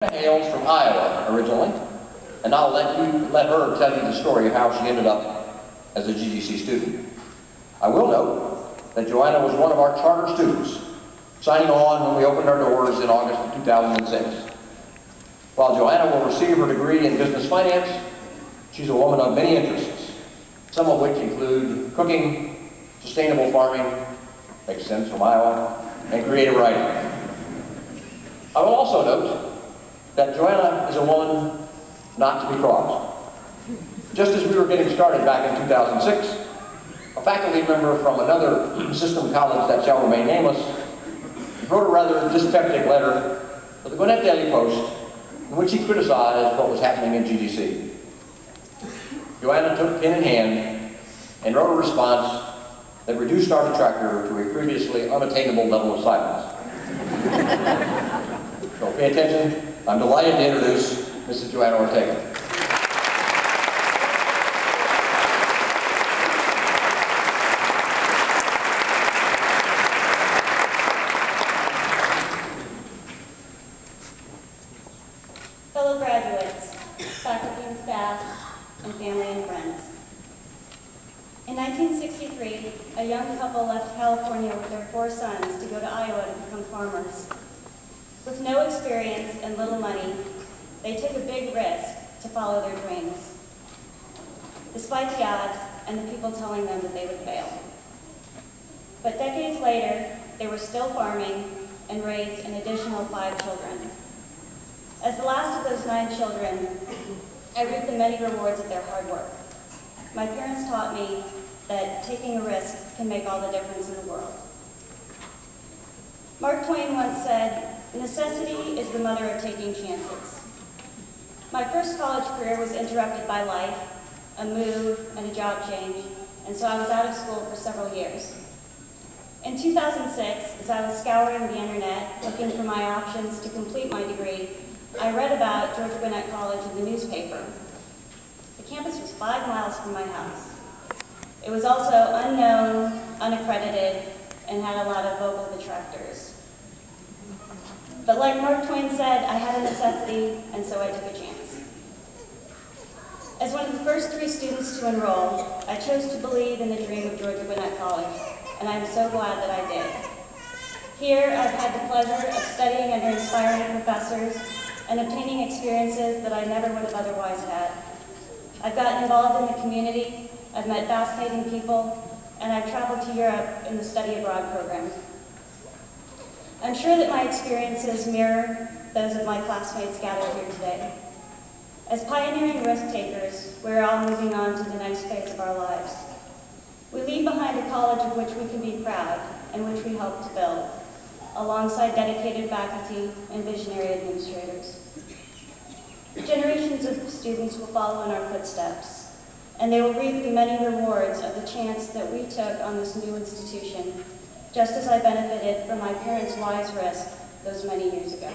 hails from Iowa originally, and I'll let her tell you the story of how she ended up as a GGC student. I will note that Joanna was one of our charter students, signing on when we opened our doors in August of 2006. While Joanna will receive her degree in business finance, she's a woman of many interests, some of which include cooking, sustainable farming, makes sense from Iowa, and creative writing. I will also note that Joanna is a woman not to be crossed. Just as we were getting started back in 2006, a faculty member from another system college that shall remain nameless wrote a rather dyspeptic letter to the Gwinnett Daily Post in which he criticized what was happening in GGC. Joanna took pen in hand and wrote a response that reduced our detractor to a previously unattainable level of silence. So pay attention. I'm delighted to introduce Mrs. Joanna Ortega. Fellow graduates, faculty and staff, and family and friends. In 1963, a young couple left California with their 4 sons to go to Iowa to become farmers. With no experience and little money, they took a big risk to follow their dreams, despite the odds and the people telling them that they would fail. But decades later, they were still farming and raised an additional 5 children. As the last of those 9 children, I reaped the many rewards of their hard work. My parents taught me that taking a risk can make all the difference in the world. Mark Twain once said, "Necessity is the mother of taking chances." My first college career was interrupted by life, a move, and a job change, and so I was out of school for several years. In 2006, as I was scouring the internet, looking for my options to complete my degree, I read about Georgia Gwinnett College in the newspaper. The campus was 5 miles from my house. It was also unknown, unaccredited, and had a lot of vocal detractors. But like Mark Twain said, I had a necessity, and so I took a chance. As one of the first 3 students to enroll, I chose to believe in the dream of Georgia Gwinnett College, and I'm so glad that I did. Here, I've had the pleasure of studying under inspiring professors and obtaining experiences that I never would have otherwise had. I've gotten involved in the community, I've met fascinating people, and I've traveled to Europe in the study abroad program. I'm sure that my experiences mirror those of my classmates gathered here today. As pioneering risk takers, we're all moving on to the next phase of our lives. We leave behind a college of which we can be proud and which we hope to build, alongside dedicated faculty and visionary administrators. Generations of students will follow in our footsteps, and they will reap the many rewards of the chance that we took on this new institution, just as I benefited from my parents' wise risk those many years ago.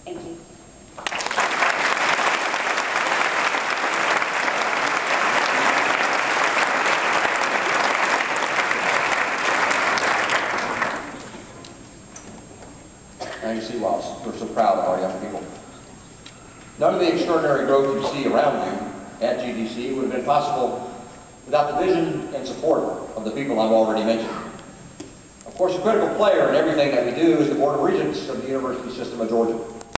Thank you. Now you see why we're so proud of our young people. None of the extraordinary growth you see around you at GGC would have been possible without the vision and support of the people I've already mentioned. Of course, a critical player in everything that we do is the Board of Regents of the University System of Georgia.